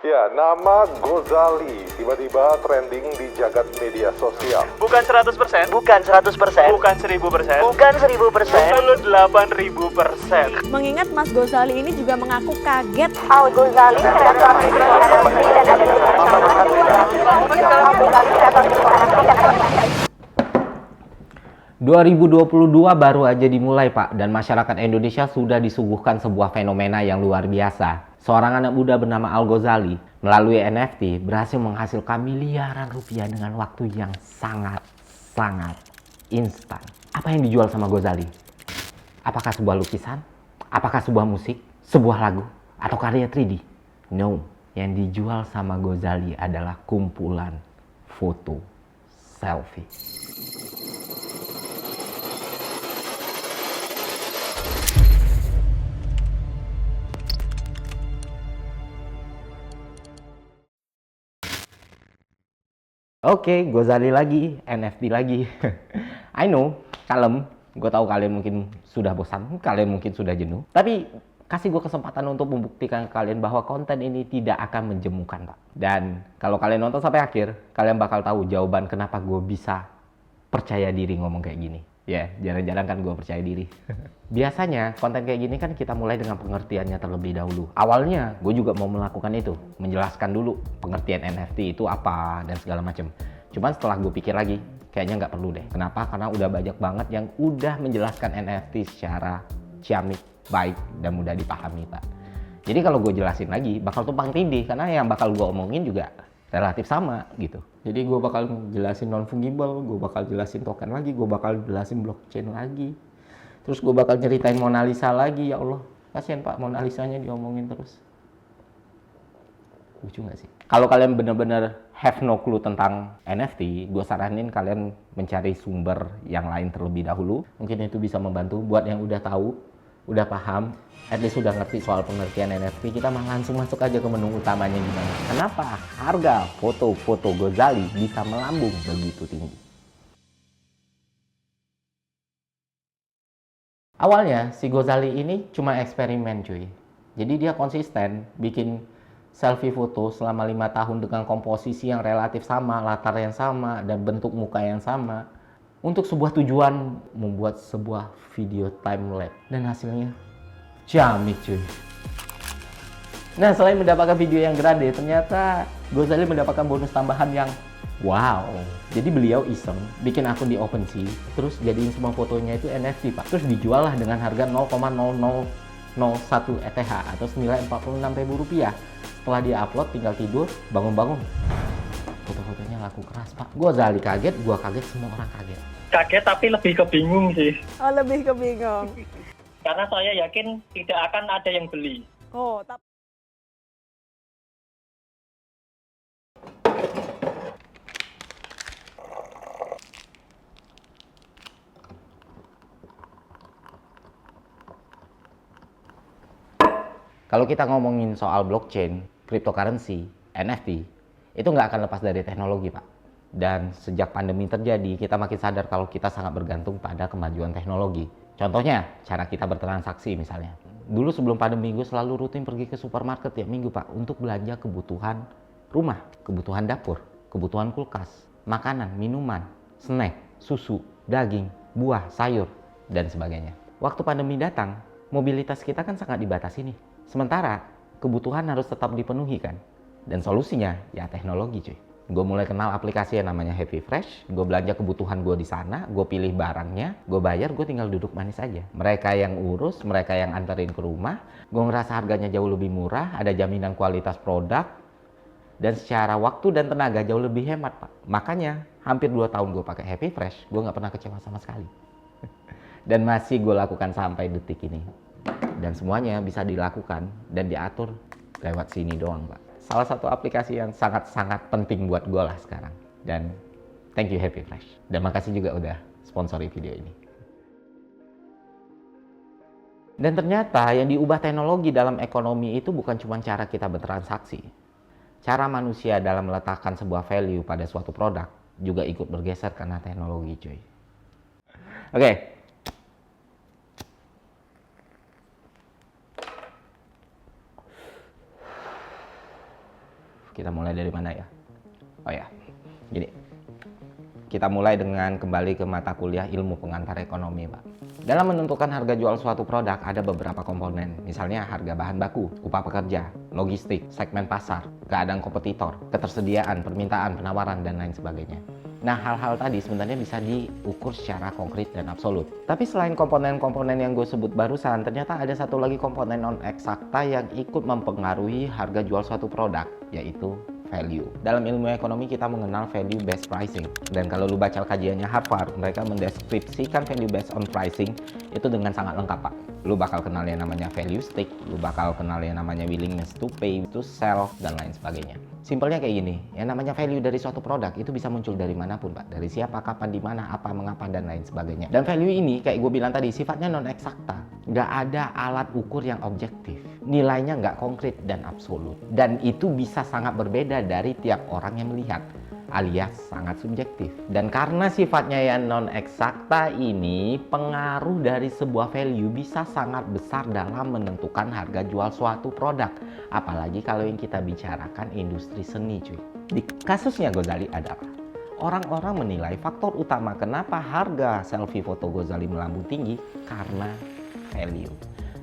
Ya, nama Gozali tiba-tiba trending di jagat media sosial. Bukan 100%, Bukan 100%, bukan 1000%, bukan 1000%. 88.000%. Mengingat Mas Gozali ini juga mengaku kaget Al Ghazali kreator NFT dan ada di Al Ghazali kreator NFT. 2022 baru aja dimulai, Pak, dan masyarakat Indonesia sudah disuguhkan sebuah fenomena yang luar biasa. Seorang anak muda bernama Al Ghazali melalui NFT berhasil menghasilkan miliaran rupiah dengan waktu yang sangat instan. Apa yang dijual sama Ghazali? Apakah sebuah lukisan? Apakah sebuah musik? Sebuah lagu? Atau karya 3D? No, yang dijual sama Ghazali adalah kumpulan foto selfie. Oke, Ghazali lagi, NFT lagi. I know, kalem. Gue tahu kalian mungkin sudah bosan, kalian mungkin sudah jenuh. Tapi kasih gue kesempatan untuk membuktikan ke kalian bahwa konten ini tidak akan menjemukan, Pak. Dan kalau kalian nonton sampai akhir, kalian bakal tahu jawaban kenapa gue bisa percaya diri ngomong kayak gini. Ya, jarang-jarang kan gue percaya diri. Biasanya konten kayak gini kan kita mulai dengan pengertiannya terlebih dahulu. Awalnya gue juga mau melakukan itu, menjelaskan dulu pengertian NFT itu apa dan segala macam. Cuman setelah gue pikir lagi, kayaknya nggak perlu deh. Kenapa? Karena udah banyak banget yang udah menjelaskan NFT secara ciamik, baik, dan mudah dipahami, Pak. Jadi kalau gue jelasin lagi, bakal tumpang tindih karena yang bakal gue omongin juga relatif sama gitu. Jadi gue bakal jelasin non-fungible, gue bakal jelasin token lagi, gue bakal jelasin blockchain lagi. Terus gue bakal ceritain Mona Lisa lagi, ya Allah. Kasian Pak, Mona Lisanya diomongin terus. Lucu gak sih? Kalau kalian bener-bener have no clue tentang NFT, gue saranin kalian mencari sumber yang lain terlebih dahulu. Mungkin itu bisa membantu buat yang udah tahu, udah paham, at least udah ngerti soal pengertian NFT, kita malah langsung masuk aja ke menu utamanya gimana. Kenapa harga foto-foto Ghazali bisa melambung begitu tinggi? Awalnya si Ghazali ini cuma eksperimen cuy. Jadi dia konsisten bikin selfie foto selama 5 tahun dengan komposisi yang relatif sama, latar yang sama, dan bentuk muka yang sama. Untuk sebuah tujuan membuat sebuah video time lapse. Dan hasilnya ciamik cuy. Nah, selain mendapatkan video yang grande, ternyata Ghazali mendapatkan bonus tambahan yang wow. Jadi beliau iseng bikin akun di OpenSea, terus jadiin semua fotonya itu NFT, Pak. Terus dijual lah dengan harga 0,0001 ETH atau senilai Rp46.000. Setelah dia upload, tinggal tidur, bangun-bangun, foto-fotonya laku keras, Pak. Ghazali kaget, gua kaget, semua orang kaget. Kaget tapi lebih kebingung sih. Oh, lebih kebingung. Karena saya yakin tidak akan ada yang beli. Oh, tapi Kalau kita ngomongin soal blockchain, cryptocurrency, NFT, itu nggak akan lepas dari teknologi, Pak. Dan sejak pandemi terjadi, kita makin sadar kalau kita sangat bergantung pada kemajuan teknologi. Contohnya, cara kita bertransaksi misalnya. Dulu sebelum pandemi, gue selalu rutin pergi ke supermarket tiap minggu, Pak, untuk belanja kebutuhan rumah, kebutuhan dapur, kebutuhan kulkas, makanan, minuman, snack, susu, daging, buah, sayur, dan sebagainya. Waktu pandemi datang, mobilitas kita kan sangat dibatasi nih. Sementara kebutuhan harus tetap dipenuhi kan. Dan solusinya ya teknologi cuy. Gue mulai kenal aplikasi yang namanya Happy Fresh. Gue belanja kebutuhan gue di sana, gue pilih barangnya, gue bayar, gue tinggal duduk manis aja. Mereka yang urus, mereka yang anterin ke rumah. Gue ngerasa harganya jauh lebih murah, ada jaminan kualitas produk, dan secara waktu dan tenaga jauh lebih hemat, Pak. Makanya hampir 2 tahun gue pakai Happy Fresh, gue nggak pernah kecewa sama sekali. Dan masih gue lakukan sampai detik ini. Dan semuanya bisa dilakukan dan diatur lewat sini doang, Pak. Salah satu aplikasi yang sangat-sangat penting buat gue lah sekarang. Dan thank you Happy Fresh. Dan makasih juga udah sponsori video ini. Dan ternyata yang diubah teknologi dalam ekonomi itu bukan cuma cara kita bertransaksi. Cara manusia dalam meletakkan sebuah value pada suatu produk juga ikut bergeser karena teknologi, cuy. Oke. Kita mulai dari mana ya? Oh ya, gini. Kita mulai dengan kembali ke mata kuliah ilmu pengantar ekonomi, Pak. Dalam menentukan harga jual suatu produk ada beberapa komponen, misalnya harga bahan baku, upah pekerja, logistik, segmen pasar, keadaan kompetitor, ketersediaan, permintaan, penawaran, dan lain sebagainya. Nah, hal-hal tadi sebenarnya bisa diukur secara konkret dan absolut. Tapi selain komponen-komponen yang gue sebut barusan, ternyata ada satu lagi komponen non-eksakta yang ikut mempengaruhi harga jual suatu produk, yaitu value. Dalam ilmu ekonomi kita mengenal value based pricing. Dan kalau lu baca kajiannya Harvard, mereka mendeskripsikan value based on pricing itu dengan sangat lengkap, Pak. Lu bakal kenal yang namanya value stick, lu bakal kenal yang namanya willingness to pay, to sell, dan lain sebagainya. Simpelnya kayak gini, yang namanya value dari suatu produk itu bisa muncul dari manapun, Pak. Dari siapa, kapan, di mana, apa, mengapa, dan lain sebagainya. Dan value ini, kayak gue bilang tadi, sifatnya non-eksakta. Nggak ada alat ukur yang objektif. Nilainya nggak konkret dan absolut. Dan itu bisa sangat berbeda dari tiap orang yang melihat, alias sangat subjektif. Dan karena sifatnya yang non-eksakta ini, pengaruh dari sebuah value bisa sangat besar dalam menentukan harga jual suatu produk. Apalagi kalau yang kita bicarakan industri seni, cuy. Di kasusnya Ghazali adalah orang-orang menilai faktor utama kenapa harga selfie foto Ghazali melambung tinggi karena value.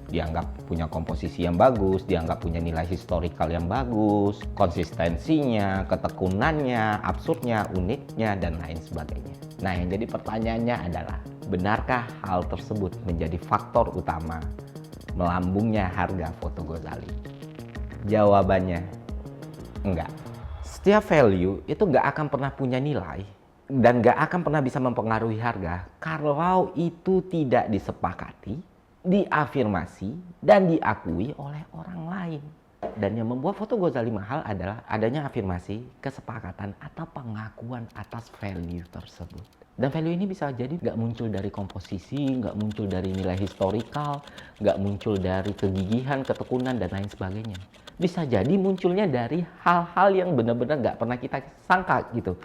Dianggap punya komposisi yang bagus, dianggap punya nilai historikal yang bagus, konsistensinya, ketekunannya, absurdnya, uniknya, dan lain sebagainya. Nah, yang jadi pertanyaannya adalah, benarkah hal tersebut menjadi faktor utama melambungnya harga foto Ghazali? Jawabannya, enggak. Setiap value itu nggak akan pernah punya nilai dan nggak akan pernah bisa mempengaruhi harga kalau itu tidak disepakati, diafirmasi, dan diakui oleh orang lain. Dan yang membuat foto Ghazali mahal adalah adanya afirmasi, kesepakatan, atau pengakuan atas value tersebut. Dan value ini bisa jadi nggak muncul dari komposisi, nggak muncul dari nilai historikal, nggak muncul dari kegigihan, ketekunan, dan lain sebagainya. Bisa jadi munculnya dari hal-hal yang benar-benar nggak pernah kita sangka gitu.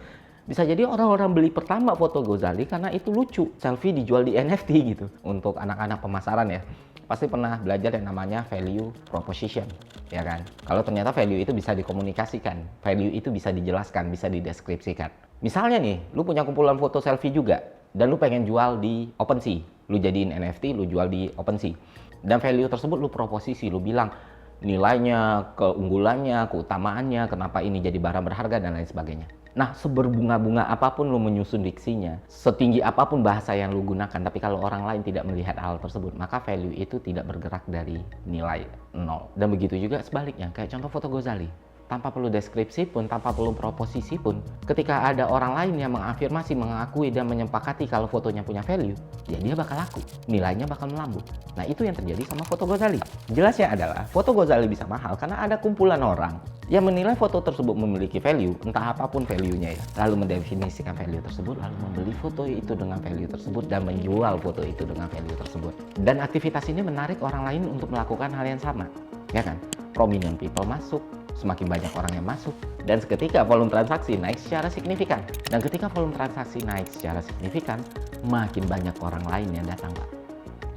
Bisa jadi orang-orang beli pertama foto Ghazali karena itu lucu. Selfie dijual di NFT gitu. Untuk anak-anak pemasaran ya, pasti pernah belajar yang namanya value proposition, ya kan? Kalau ternyata value itu bisa dikomunikasikan, value itu bisa dijelaskan, bisa dideskripsikan. Misalnya nih, lu punya kumpulan foto selfie juga, dan lu pengen jual di OpenSea. Lu jadiin NFT, lu jual di OpenSea. Dan value tersebut lu proposisi, lu bilang nilainya, keunggulannya, keutamaannya, kenapa ini jadi barang berharga, dan lain sebagainya. Nah, seberbunga-bunga apapun lu menyusun diksinya, setinggi apapun bahasa yang lu gunakan, tapi kalau orang lain tidak melihat hal tersebut, maka value itu tidak bergerak dari nilai 0. Dan begitu juga sebaliknya, kayak contoh foto Ghazali. Tanpa perlu deskripsi pun, tanpa perlu proposisi pun, ketika ada orang lain yang mengafirmasi, mengakui, dan menyepakati kalau fotonya punya value, ya dia bakal laku, nilainya bakal melambung. Nah, itu yang terjadi sama foto Ghazali. Jelasnya adalah, foto Ghazali bisa mahal karena ada kumpulan orang yang menilai foto tersebut memiliki value, entah apapun value-nya ya, lalu mendefinisikan value tersebut, lalu membeli foto itu dengan value tersebut, dan menjual foto itu dengan value tersebut. Dan aktivitas ini menarik orang lain untuk melakukan hal yang sama, ya kan? Prominent people masuk, semakin banyak orang yang masuk, dan seketika volume transaksi naik secara signifikan. Dan ketika volume transaksi naik secara signifikan, makin banyak orang lain yang datang, Pak.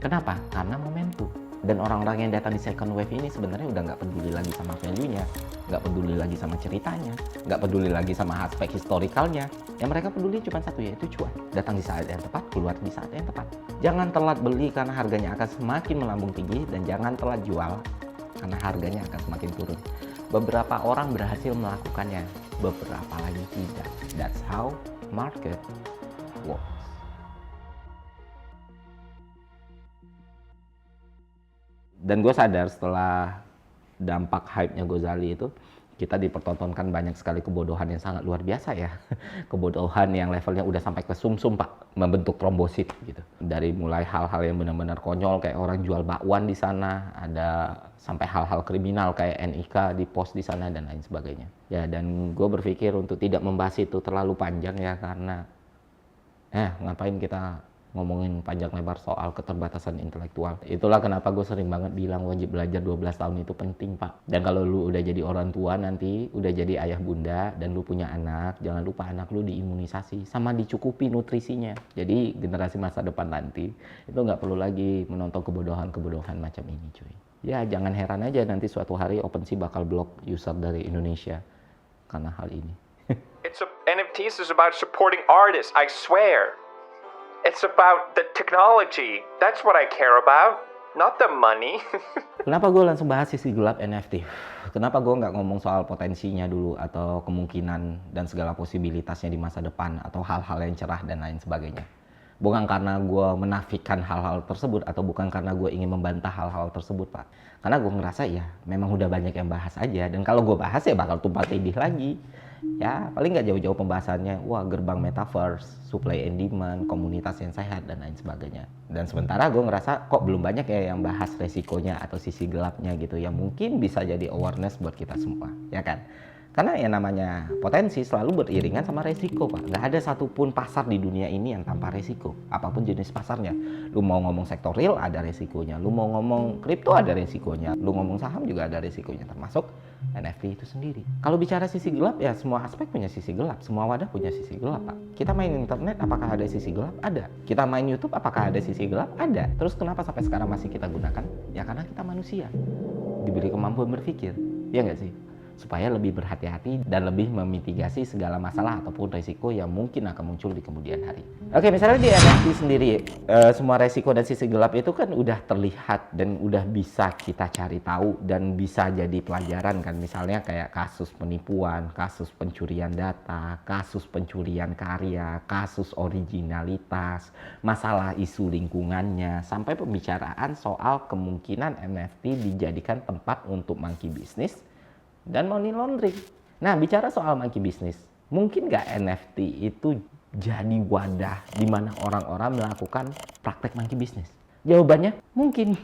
Kenapa? Karena momentum. Dan orang-orang yang datang di second wave ini sebenarnya udah nggak peduli lagi sama value-nya, nggak peduli lagi sama ceritanya, nggak peduli lagi sama aspek historikalnya. Yang mereka peduli cuma satu, yaitu cuan. Datang di saat yang tepat, keluar di saat yang tepat. Jangan telat beli karena harganya akan semakin melambung tinggi, dan jangan telat jual karena harganya akan semakin turun. Beberapa orang berhasil melakukannya, beberapa lagi tidak. That's how market works. Dan gue sadar setelah dampak hype-nya Ghazali itu, kita dipertontonkan banyak sekali kebodohan yang sangat luar biasa ya. Kebodohan yang levelnya udah sampai ke sumsum, Pak, membentuk trombosit gitu. Dari mulai hal-hal yang benar-benar konyol kayak orang jual bakwan di sana, ada sampai hal-hal kriminal kayak NIK di post di sana dan lain sebagainya. Ya, dan gue berpikir untuk tidak membahas itu terlalu panjang ya, karena ngapain kita ngomongin panjang lebar soal keterbatasan intelektual. Itulah kenapa gue sering banget bilang wajib belajar 12 tahun itu penting, Pak. Dan kalau lu udah jadi orang tua nanti, udah jadi ayah bunda, dan lu punya anak, jangan lupa anak lu diimunisasi, sama dicukupi nutrisinya. Jadi generasi masa depan nanti, itu nggak perlu lagi menonton kebodohan-kebodohan macam ini, cuy. Ya, jangan heran aja nanti suatu hari OpenSea bakal blok user dari Indonesia. karena hal ini. NFTs is about supporting artists, I swear. It's about the technology. That's what I care about, not the money. Kenapa gue langsung bahas sisi gelap NFT? Kenapa gue nggak ngomong soal potensinya dulu atau kemungkinan dan segala posibilitasnya di masa depan atau hal-hal yang cerah dan lain sebagainya? Bukan karena gue menafikan hal-hal tersebut atau bukan karena gue ingin membantah hal-hal tersebut, Pak. Karena gue ngerasa ya memang udah banyak yang bahas aja, dan kalau gue bahas ya bakal tumpah tindih lagi. Ya paling nggak jauh-jauh pembahasannya, wah gerbang metaverse, supply and demand, komunitas yang sehat dan lain sebagainya. Dan sementara gue ngerasa kok belum banyak ya yang bahas resikonya atau sisi gelapnya gitu, yang mungkin bisa jadi awareness buat kita semua, ya kan? Karena yang namanya potensi selalu beriringan sama resiko, Pak. Nggak ada satupun pasar di dunia ini yang tanpa resiko. Apapun jenis pasarnya. Lu mau ngomong sektor real, ada resikonya. Lu mau ngomong kripto, ada resikonya. Lu ngomong saham juga ada resikonya. Termasuk NFT itu sendiri. Kalau bicara sisi gelap, ya semua aspek punya sisi gelap. Semua wadah punya sisi gelap, Pak. Kita main internet, apakah ada sisi gelap? Ada. Kita main YouTube, apakah ada sisi gelap? Ada. Terus kenapa sampai sekarang masih kita gunakan? Ya karena kita manusia. Diberi kemampuan berpikir. Ya nggak sih? Supaya lebih berhati-hati dan lebih memitigasi segala masalah ataupun resiko yang mungkin akan muncul di kemudian hari. Oke, misalnya di NFT sendiri, semua resiko dan sisi gelap itu kan udah terlihat dan udah bisa kita cari tahu dan bisa jadi pelajaran kan. Misalnya kayak kasus penipuan, kasus pencurian data, kasus pencurian karya, kasus originalitas, masalah isu lingkungannya, sampai pembicaraan soal kemungkinan NFT dijadikan tempat untuk monkey business dan money laundering. Nah, bicara soal monkey business, mungkin nggak NFT itu jadi wadah di mana orang-orang melakukan praktek monkey business? Jawabannya mungkin.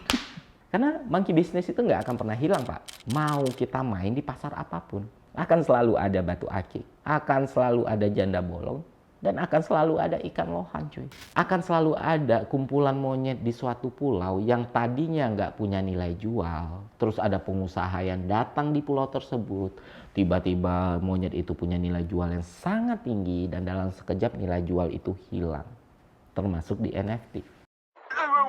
Karena monkey business itu nggak akan pernah hilang, Pak. Mau kita main di pasar apapun, akan selalu ada batu akik, akan selalu ada janda bolong, dan akan selalu ada ikan lohan, cuy. Akan selalu ada kumpulan monyet di suatu pulau yang tadinya nggak punya nilai jual. Terus ada pengusaha yang datang di pulau tersebut. Tiba-tiba monyet itu punya nilai jual yang sangat tinggi dan dalam sekejap nilai jual itu hilang. Termasuk di NFT.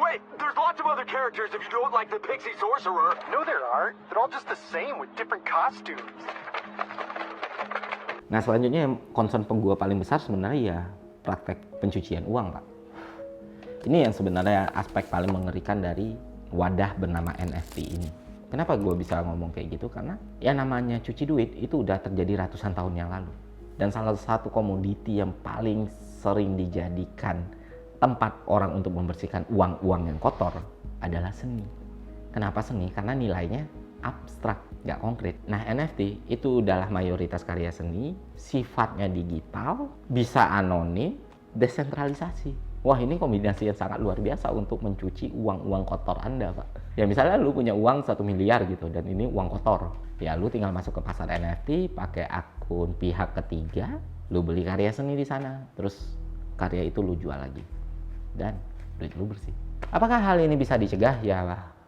Wait, there's lots of other characters if you don't like the Pixie Sorcerer. No, there aren't. They're all just the same with different costumes. Nah, selanjutnya concern gue paling besar sebenarnya ya praktek pencucian uang, Pak. Ini yang sebenarnya aspek paling mengerikan dari wadah bernama NFT ini. Kenapa gue bisa ngomong kayak gitu? Karena ya namanya cuci duit itu udah terjadi ratusan tahun yang lalu. Dan salah satu komoditi yang paling sering dijadikan tempat orang untuk membersihkan uang-uang yang kotor adalah seni. Kenapa seni? Karena nilainya abstrak, nggak konkret. Nah, NFT itu adalah mayoritas karya seni, sifatnya digital, bisa anonim, desentralisasi. Wah, ini kombinasi yang sangat luar biasa untuk mencuci uang-uang kotor Anda, Pak. Ya misalnya lu punya uang 1 miliar gitu, dan ini uang kotor. Ya lu tinggal masuk ke pasar NFT, pakai akun pihak ketiga, lu beli karya seni di sana, terus karya itu lu jual lagi. Dan duit lu bersih. Apakah hal ini bisa dicegah? Ya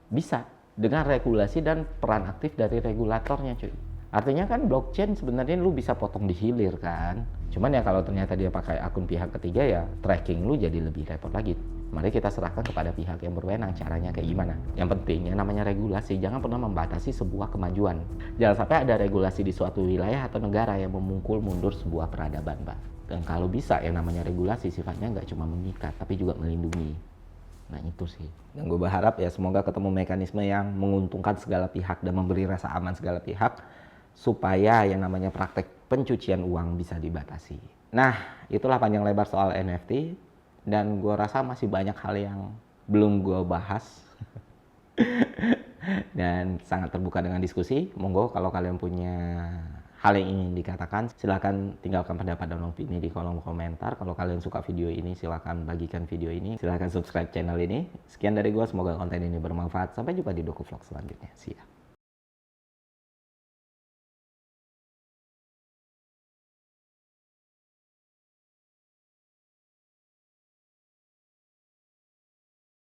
bisa. Dengan regulasi dan peran aktif dari regulatornya, cuy. Artinya kan blockchain sebenarnya lu bisa potong di hilir kan. Cuman ya kalau ternyata dia pakai akun pihak ketiga ya tracking lu jadi lebih repot lagi. Mari kita serahkan kepada pihak yang berwenang caranya kayak gimana. Yang penting yang namanya regulasi jangan pernah membatasi sebuah kemajuan. Jangan sampai ada regulasi di suatu wilayah atau negara yang memukul mundur sebuah peradaban, Pak. Dan kalau bisa yang namanya regulasi sifatnya nggak cuma mengikat tapi juga melindungi. Nah itu sih. Dan gue berharap ya semoga ketemu mekanisme yang menguntungkan segala pihak dan memberi rasa aman segala pihak supaya yang namanya praktek pencucian uang bisa dibatasi. Nah itulah panjang lebar soal NFT dan gue rasa masih banyak hal yang belum gue bahas dan sangat terbuka dengan diskusi. Monggo kalau kalian punya hal yang ingin dikatakan, silakan tinggalkan pendapat dan opini di kolom komentar. Kalau kalian suka video ini, silakan bagikan video ini. Silakan subscribe channel ini. Sekian dari gue, semoga konten ini bermanfaat. Sampai jumpa di DokuVlog selanjutnya. See ya.